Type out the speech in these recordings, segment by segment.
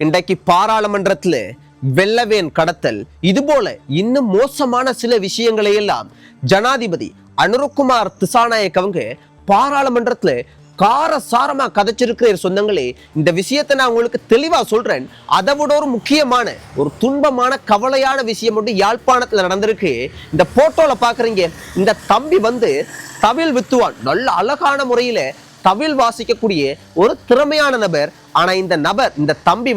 இன்றைக்கு பாராளுமன்றத்துல வெள்ளவேன் கடத்தல் இது போல இன்னும் மோசமான சில விஷயங்களை எல்லாம் ஜனாதிபதி அனுரகுமார் திசாநாயக் அவங்க பாராளுமன்றத்துல காரசாரமா கதைச்சிருக்கிற சொந்தங்களே. இந்த விஷயத்தை நான் உங்களுக்கு தெளிவா சொல்றேன். அதை விட ஒரு முக்கியமான ஒரு துன்பமான கவலையான விஷயம் ஒன்று யாழ்ப்பாணத்துல நடந்திருக்கு. இந்த போட்டோல பாக்குறீங்க, இந்த தம்பி தவில் வித்துவான், நல்ல அழகான முறையில தவில் வாசிக்கக்கூடிய ஒரு திறமையான நபர். ஆனா இந்த தம்பி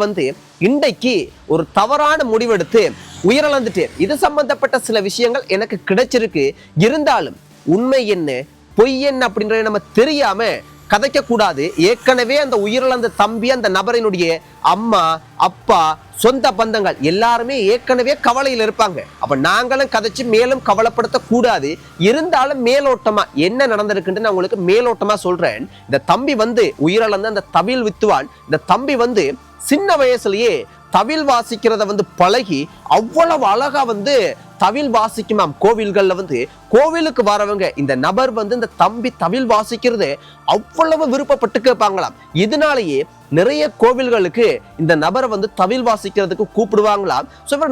இன்றைக்கு ஒரு தவறான முடிவெடுத்து உயிரிழந்துட்டு. இது சம்பந்தப்பட்ட சில விஷயங்கள் எனக்கு கிடைச்சிருக்கு. இருந்தாலும் உண்மை என்ன பொய் என்ன அப்படின்றத நம்ம தெரியாம கதைக்க கூடாது. ஏற்கனவே அந்த உயிரிழந்த தம்பி அந்த நபரினுடைய அம்மா அப்பா சொந்த பந்தங்கள் எல்லாருமே ஏற்கனவே கவலையில் இருப்பாங்க. அப்ப நாங்களும் கதைச்சு மேலும் கவலைப்படுத்த கூடாது. இருந்தாலும் மேலோட்டமா என்ன நடந்திருக்குன்னு நான் உங்களுக்கு மேலோட்டமா சொல்றேன். இந்த தம்பி உயிரிழந்த அந்த தவில் வித்துவான். இந்த தம்பி சின்ன வயசுலயே தவில் வாசிக்கிறத பழகி அவ்வளவு அழகா தவில் வாசிக்குமாம். கோவில்கள்ல கோவிலுக்கு வரவங்க இந்த நபர் இந்த தம்பி தவில் வாசிக்கிறது அவ்வளவு விருப்பப்பட்டு கேட்பாங்களாம். இதனாலேயே நிறைய கோவில்களுக்கு இந்த நபரை தவில் வாசிக்கிறதுக்கு கூப்பிடுவாங்களாம்.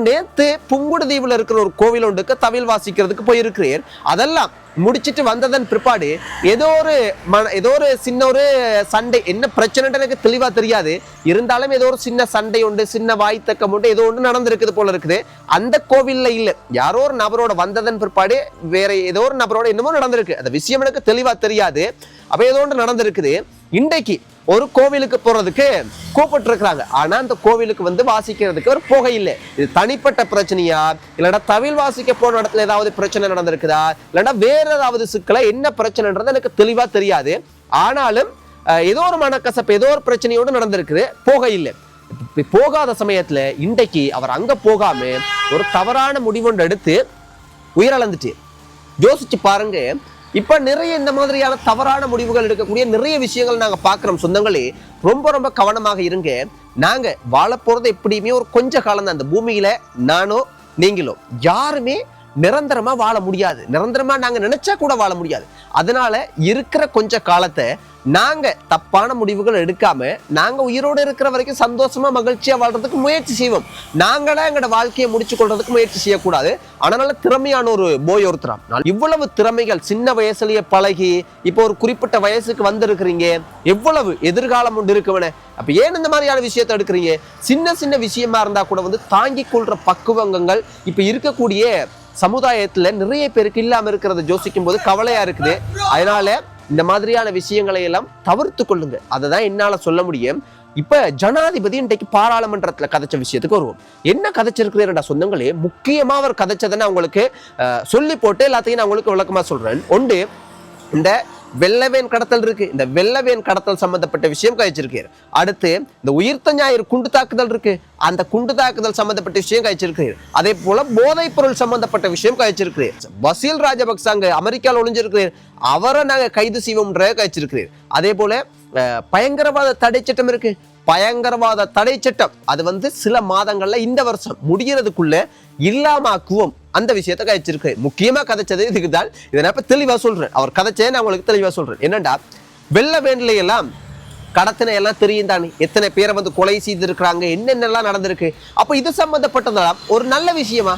நேத்து புங்குடுதீவுல இருக்கிற ஒரு கோவில் ஒன்றுக்கு தவில் வாசிக்கிறதுக்கு போயிருக்கிறேன். அதெல்லாம் முடிச்சிட்டு வந்ததன் பிற்பாடு ஏதோ ஒரு சின்ன ஒரு சண்டை, என்ன பிரச்சனை எனக்கு தெளிவா தெரியாது. இருந்தாலும் ஏதோ ஒரு சின்ன சண்டை உண்டு, சின்ன வாய்த்தக்கம் உண்டு, ஏதோ ஒன்று நடந்திருக்குது போல இருக்குது. அந்த கோவில்ல இல்ல, யாரோ ஒரு நபரோட வந்ததன் பிற்பாடு வேற ஏதோ ஒரு நபரோட என்னமோ நடந்திருக்கு. அந்த விஷயம் எனக்கு தெளிவா தெரியாது. அப்ப ஏதோ ஒன்று நடந்திருக்குது. இன்றைக்கு ஒரு கோவிலுக்கு போறதுக்கு கூப்பிட்டு இருக்கிறாங்க. ஆனா அந்த கோவிலுக்கு வாசிக்கிறதுக்கு ஒரு போகை இல்லை. இது தனிப்பட்ட பிரச்சனையா, இல்லடா தவில் வாசிக்க போன இடத்துல ஏதாவது பிரச்சனை நடந்திருக்குதா, இல்லடா வேற ஏதாவது சிக்கல, என்ன பிரச்சனைன்றது எனக்கு தெளிவா தெரியாது. ஆனாலும் ஏதோ ஒரு மனக்கசப்பு, ஏதோ ஒரு பிரச்சனையோடு நடந்திருக்குது, போகை இல்லை. போகாத சமயத்துல இன்றைக்கு அவர் அங்க போகாம ஒரு தவறான முடிவொன்று எடுத்து உயிரிழந்துட்டு. யோசிச்சு பாருங்க. இப்ப நிறைய இந்த மாதிரியான தவறான முடிவுகள் எடுக்கக்கூடிய நிறைய விஷயங்கள் நாங்க பாக்குறோம். சொந்தங்களே, ரொம்ப ரொம்ப கவனமாக இருங்க. நாங்க வாழ போறது எப்படியுமே ஒரு கொஞ்ச காலம் தான். அந்த பூமியில நானோ நீங்களோ யாருமே நிரந்தரமா வாழ முடியாது. நிரந்தரமா நாங்க நினைச்சா கூட வாழ முடியாது. அதனால இருக்கிற கொஞ்ச காலத்தை நாங்க தப்பான முடிவுகள் எடுக்காம நாங்க உயிரோடு இருக்கிற வரைக்கும் சந்தோஷமா மகிழ்ச்சியா வாழ்றதுக்கு முயற்சி செய்வோம். நாங்களே எங்களோட வாழ்க்கையை முடிச்சு கொள்றதுக்கு முயற்சி செய்யக்கூடாது. அதனால திறமையான ஒரு போய் ஒருத்தராம். இவ்வளவு திறமைகள் சின்ன வயசுலயே பழகி இப்போ ஒரு குறிப்பிட்ட வயசுக்கு வந்திருக்கிறீங்க. எவ்வளவு எதிர்காலம் ஒன்று இருக்குவன. அப்ப ஏன் இந்த மாதிரியான விஷயத்தை எடுக்கிறீங்க? சின்ன சின்ன விஷயமா இருந்தா கூட தாங்கி கொள்ற பக்குவங்கள் இப்ப இருக்கக்கூடிய சமுதாயத்துல நிறைய பேருக்கு இல்லாம இருக்கிறத யோசிக்கும் போது கவலையா இருக்குது. அதனால இந்த மாதிரியான விஷயங்களை எல்லாம் தவிர்த்து கொள்ளுங்க. அதை என்னால சொல்ல முடியும். இப்ப ஜனாதிபதி இன்றைக்கு பாராளுமன்றத்துல கதைச்ச விஷயத்துக்கு வருவோம். என்ன கதைச்சிருக்கிறேன் சொந்தங்களே, முக்கியமா அவர் கதைச்சதை நான் உங்களுக்கு சொல்லி போட்டு எல்லாத்தையும் நான் உங்களுக்கு விளக்கமா சொல்றேன். ஒன்று, இந்த வெள்ளவேன் கடத்தல் இருக்கு. இந்த வெள்ளவேன் கடத்தல் சம்பந்தப்பட்ட விஷயம் கழிச்சிருக்காரு. அடுத்து இந்த உயிர்த்த ஞாயிறு குண்டு தாக்குதல் இருக்கு. அந்த குண்டு தாக்குதல் சம்பந்தப்பட்ட விஷயம் கழிச்சிருக்காரு. அதே போல போதைப் பொருள் சம்பந்தப்பட்ட விஷயம் கழிச்சிருக்காரு. பசில் ராஜபக்ச அங்க அமெரிக்காவில் ஒளிஞ்சிருக்கிறார், அவரை நாங்க கைது செய்வோம்ன்ற கழிச்சிருக்கிறார். அதே போல பயங்கரவாத தடை சட்டம் இருக்கு. பயங்கரவாத தடை சட்டம் அது சில மாதங்கள்ல இந்த வருஷம் முடிகிறதுக்குள்ள இல்லாமாக்குவோம். அந்த விஷயத்தை கதைச்சிருக்கு. முக்கியமா கதைச்சது இதுக்குதான். இதை நான் தெளிவா சொல்றேன். அவர் கதைச்சே நான் உங்களுக்கு தெளிவா சொல்றேன். என்னண்டா, வெள்ளவேன்ல எல்லாம் கடத்தின எல்லாம் தெரியும் தானே, எத்தனை பேரை கொலை செய்திருக்கிறாங்க, என்னென்னலாம் நடந்திருக்கு. அப்ப இது சம்பந்தப்பட்டதெல்லாம் ஒரு நல்ல விஷயமா,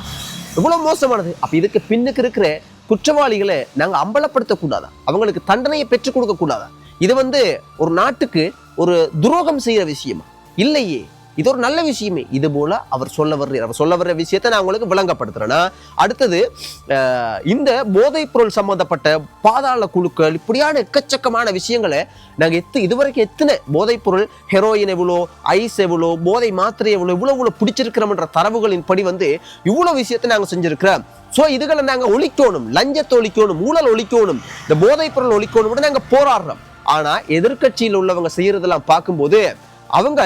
இவ்வளவு மோசமானது. அப்ப இதுக்கு பின்னுக்கு இருக்கிற குற்றவாளிகளை நாங்க அம்பலப்படுத்த கூடாதா? அவங்களுக்கு தண்டனையை பெற்றுக் கொடுக்க கூடாதா? இது ஒரு நாட்டுக்கு ஒரு துரோகம் செய்யற விஷயமா? இல்லையே, இது ஒரு நல்ல விஷயமே. இது போல அவர் சொல்ல வர்ற விஷயத்தை நான் உங்களுக்கு விளங்கப்படுத்துறேன்னா, அடுத்தது இந்த போதைப் பொருள் சம்பந்தப்பட்ட பாதாள குழுக்கள் இப்படியான எக்கச்சக்கமான விஷயங்களை நாங்க இதுவரைக்கும் எத்தனை போதைப் பொருள், ஹெரோயின் எவ்வளோ, ஐஸ் எவ்வளோ, போதை மாத்திரை எவ்வளோ, இவ்வளவு பிடிச்சிருக்கிறோம்ன்ற தரவுகளின் படி இவ்வளவு விஷயத்தை நாங்க செஞ்சிருக்கிறோம். சோ இதுகளை நாங்க ஒழிக்கணும், லஞ்சத்தை ஒழிக்கணும், ஊழல் ஒழிக்கணும், இந்த போதைப் பொருள் ஒழிக்கணும் நாங்க போராடுறோம். ஆனா எதிர்கட்சியில் உள்ளவங்க செய்யறதெல்லாம் பார்க்கும்போது அவங்க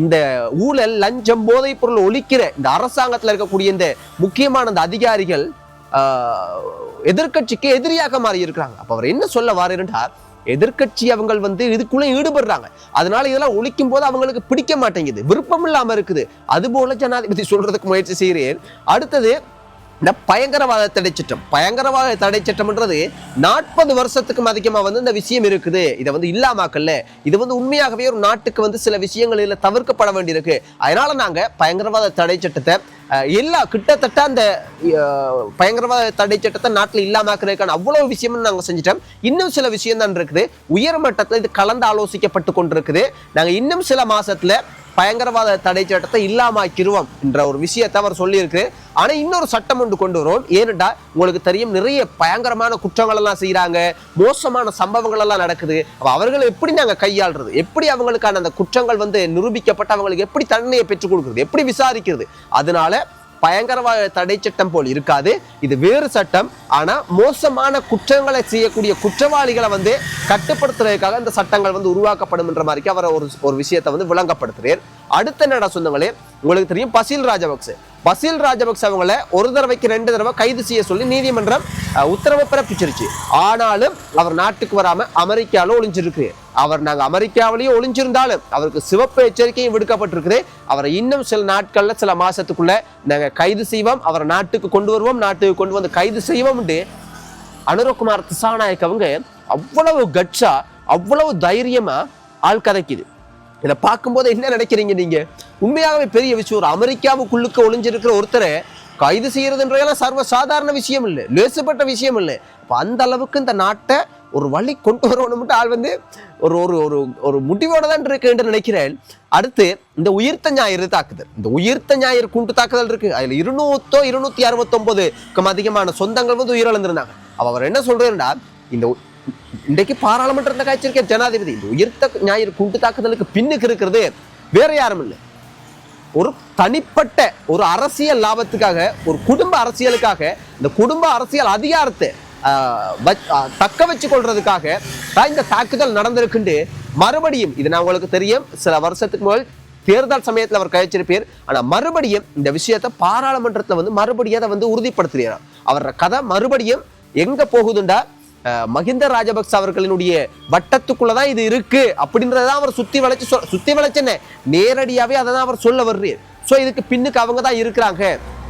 இந்த ஊழல், லஞ்சம், போதைப் பொருள் ஒழிக்கிற இந்த அரசாங்கத்தில் இருக்கக்கூடிய இந்த முக்கியமான அந்த அதிகாரிகள் எதிர்கட்சிக்கு எதிரியாக மாறி இருக்கிறாங்க. அப்ப அவர் என்ன சொல்ல வாருன்னா, எதிர்கட்சி அவங்க இதுக்குள்ள ஈடுபடுறாங்க. அதனால இதெல்லாம் ஒழிக்கும் போது அவங்களுக்கு பிடிக்க மாட்டேங்குது, விருப்பம் இல்லாம இருக்குது. அது போல ஜனாதிபதி சொல்றதுக்கு முயற்சி செய்கிறேன். அடுத்தது இந்த பயங்கரவாத தடை சட்டம், பயங்கரவாத தடை சட்டம்ன்றது 40 வருஷத்துக்கும் அதிகமா வந்து இந்த விஷயம் இருக்குது. இதை வந்து இல்லாமக்கல்ல, இது வந்து உண்மையாகவே ஒரு நாட்டுக்கு வந்து சில விஷயங்கள் இதுல தவிர்க்கப்பட வேண்டியிருக்கு. அதனால நாங்க பயங்கரவாத தடை சட்டத்தை கிட்டத்தட்ட அந்த பயங்கரவாத தடை சட்டத்தை நாட்டில் இல்லாமக்கிறதுக்கான அவ்வளவு விஷயமும் நாங்க செஞ்சிட்டோம். இன்னும் சில விஷயம் தான் இருக்குது. உயர்மட்டத்தில் இது கலந்து ஆலோசிக்கப்பட்டு கொண்டிருக்குது. நாங்க இன்னும் சில மாசத்துல பயங்கரவாத தடை சட்டத்தை இல்லாமக்கிருவோம் என்ற ஒரு விஷயத்தை அவர் சொல்லியிருக்கு. ஆனா இன்னொரு சட்டம் ஒன்று கொண்டு வரும். ஏனென்றா உங்களுக்கு தெரியும், நிறைய பயங்கரமான குற்றங்கள் எல்லாம் செய்யறாங்க, மோசமான சம்பவங்கள் எல்லாம் நடக்குது. அவர்களை எப்படி நாங்க கையாளுறது, எப்படி அவங்களுக்கான அந்த குற்றங்கள் வந்து நிரூபிக்கப்பட்டு அவங்களுக்கு எப்படி தண்டனையை பெற்றுக் கொடுக்கிறது, எப்படி விசாரிக்கிறது? அதனால பயங்கரவாத தடை சட்டம் போல் இருக்காது, இது வேறு சட்டம். ஆனா மோசமான குற்றங்களை செய்யக்கூடிய குற்றவாளிகளை வந்து கட்டுப்படுத்துறதுக்காக இந்த சட்டங்கள் வந்து உருவாக்கப்படும் என்ற மாதிரி அவர் ஒரு விஷயத்தை வந்து விளங்கப்படுத்துறார். அடுத்த நட சொந்தங்களே, உங்களுக்கு தெரியும் பசில் ராஜபக்ச அவங்கள ஒரு தடவைக்கு 2 தடவை கைது செய்ய சொல்லி நீதிமன்றம் உத்தரவு பிறப்பிச்சிருச்சு. ஆனாலும் அவர் நாட்டுக்கு வராம அமெரிக்காவில் ஒளிஞ்சிருக்கு. நாங்க அமெரிக்காவிலேயே ஒளிஞ்சிருந்தாலும் அவருக்கு சிவப்பு எச்சரிக்கையும் விடுக்கப்பட்டிருக்குது. அவரை இன்னும் சில நாட்கள்ல, சில மாசத்துக்குள்ள நாங்க கைது செய்வோம், அவரை நாட்டுக்கு கொண்டு வருவோம், நாட்டுக்கு கொண்டு வந்து கைது செய்வோம். அனுரகுமார் திசாநாயக் அவங்க அவ்வளவு கட்சா, அவ்வளவு தைரியமா ஆள் கதைக்குது. இதை பார்க்கும்போது என்ன நினைக்கிறீங்க நீங்க? உண்மையாகவே பெரிய விஷயம். ஒரு அமெரிக்காவுக்குள்ளுக்கு ஒளிஞ்சிருக்கிற ஒருத்தரை கைது செய்யறதுன்றதெல்லாம் சர்வ சாதாரண விஷயம் இல்லை, லேசுப்பட்ட விஷயம் இல்லை. அப்போ அந்த அளவுக்கு இந்த நாட்டை ஒரு வழி கொண்டு வரணும்ட்டு ஆள் வந்து ஒரு ஒரு ஒரு முடிவோட தான் இருக்கு என்று நினைக்கிறேன். அடுத்து இந்த உயிர்த்த ஞாயிறு தாக்குதல், இந்த உயிர்த்த ஞாயிறு குண்டு தாக்குதல் இருக்கு. அதுல 269க்கும் அதிகமான சொந்தங்கள் வந்து உயிரிழந்திருந்தாங்க. அவர் என்ன சொல்றாருன்னா, இன்றைக்கு பாராளுமன்றத்தை காய்ச்சிருக்க ஜனாதிபதி இந்த உயிர்த்த ஞாயிறு குண்டு தாக்குதலுக்கு பின்னுக்கு இருக்கிறது வேற யாரும் இல்லை, ஒரு தனிப்பட்ட ஒரு அரசியல் லாபத்துக்காக, ஒரு குடும்ப அரசியலுக்காக, இந்த குடும்ப அரசியல் அதிகாரத்தை தக்க வச்சு கொள்றதுக்காக இந்த தாக்குதல் நடந்திருக்குண்டு. மறுபடியும் இது நான் உங்களுக்கு தெரியும், சில வருஷத்துக்கு முதல் தேர்தல் சமயத்தில் அவர் கழிச்சிருப்பார். ஆனா மறுபடியும் இந்த விஷயத்தை பாராளுமன்றத்துல வந்து மறுபடியும் அதை வந்து உறுதிப்படுத்துகிறார். அவரோட கதை மறுபடியும் எங்க போகுதுண்டா, மஹிந்த ராஜபக்ச அவர்களினுடைய வட்டத்துக்குள்ளதான் இது இருக்கு அப்படின்றதான் அவர் சுத்தி வளைச்சென்ன நேரடியாவே அதை தான் அவர் சொல்ல வர்றார். ஸோ இதுக்கு பின்னுக்கு அவங்க தான் இருக்கிறாங்க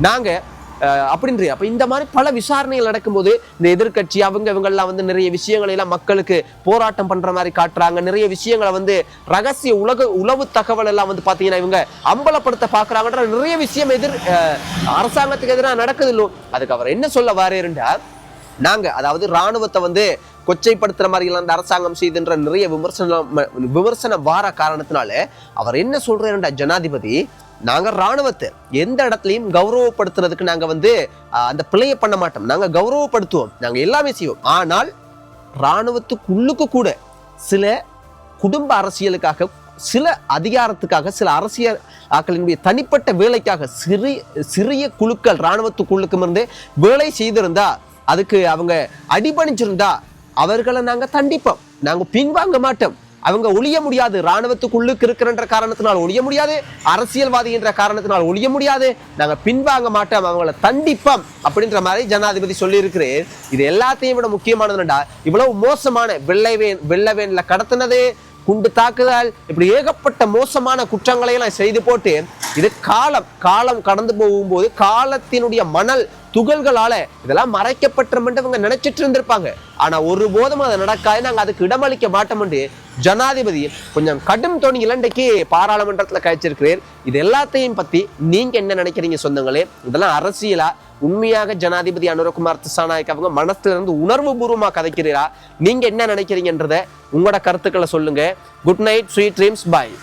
நாங்க அப்படின்ற. அப்ப இந்த மாதிரி பல விசாரணைகள் நடக்கும்போது இந்த எதிர்கட்சி இவங்கெல்லாம் வந்து நிறைய விஷயங்களை எல்லாம் மக்களுக்கு போராட்டம் பண்ற மாதிரி காட்டுறாங்க. நிறைய விஷயங்களை வந்து ரகசிய உளவு தகவல் எல்லாம் வந்து பாத்தீங்கன்னா இவங்க அம்பலப்படுத்த பாக்குறாங்கன்ற நிறைய விஷயம் அரசாங்கத்துக்கு எதிராக நடக்குது இல்லோ. அதுக்கு அவர் என்ன சொல்ல வாரேருண்டா, நாங்க அதாவது ராணுவத்தை வந்து கொச்சைப்படுத்துற மாதிரி எல்லாம் இந்த அரசாங்கம் செய்துன்ற நிறைய விமர்சனம் வார காரணத்தினால அவர் என்ன சொல்றாருண்டா, ஜனாதிபதி நாங்க ராணுவத்தை எந்த இடத்துலையும் கௌரவப்படுத்துறதுக்கு நாங்க வந்து அந்த பிழையை பண்ண மாட்டோம், நாங்க கௌரவப்படுத்துவோம், நாங்க எல்லாமே செய்வோம். ஆனால் ராணுவத்துக்குள்ளுக்கு கூட சில குடும்ப அரசியலுக்காக, சில அதிகாரத்துக்காக, சில அரசியல் ஆக்களினுடைய தனிப்பட்ட வேலைக்காக சிறிய குழுக்கள் ராணுவத்துக்குள்ளுக்கும் இருந்து வேலை செய்திருந்தா, அதுக்கு அவங்க அடிபணிச்சிருந்தா அவர்களை நாங்க தண்டிப்போம், நாங்க பின்வாங்க மாட்டோம். அவங்க ஒழிய முடியாது, ராணுவத்துக்குள்ளுக்கு இருக்கிறன்ற காரணத்தினால் ஒழிய முடியாது, அரசியல்வாதி என்ற காரணத்தினால் ஒழிய முடியாது, நாங்க பின்வாங்க மாட்டோம், அவங்கள தண்டிப்போம் அப்படின்ற மாதிரி ஜனாதிபதி சொல்லி இருக்கிறேன். இது எல்லாத்தையும் விட முக்கியமானதுடா, இவ்வளவு மோசமான வெள்ளவேன்ல கடத்தினது, குண்டு தாக்குதல், இப்படி ஏகப்பட்ட மோசமான குற்றங்களை எல்லாம் செய்து போட்டு இது காலம் கடந்து போகும்போது காலத்தினுடைய மணல் துகள்களால இதெல்லாம் மறைக்கப்பட்டவங்க நினைச்சிட்டு இருந்திருப்பாங்க. ஆனா ஒரு போதும் அதை நடக்காது, நாங்க அதுக்கு இடமளிக்க மாட்டோம்னு ஜனாதிபதி கொஞ்சம் கடும் தொனியில இன்றைக்கு பாராளுமன்றத்துல கழிச்சிருக்கிறேன். இது எல்லாத்தையும் பத்தி நீங்க என்ன நினைக்கிறீங்க சொந்தங்களே? இதெல்லாம் அரசியலா, உண்மையாக ஜனாதிபதி அனுரகுமார் திசாநாயக் அவங்க மனசுல இருந்து உணர்வு பூர்வமா கதைக்கிறீரா? நீங்க என்ன நினைக்கிறீங்கன்றத உங்களோட கருத்துக்களை சொல்லுங்க. குட் நைட், ஸ்வீட் ட்ரீம்ஸ், பாய்.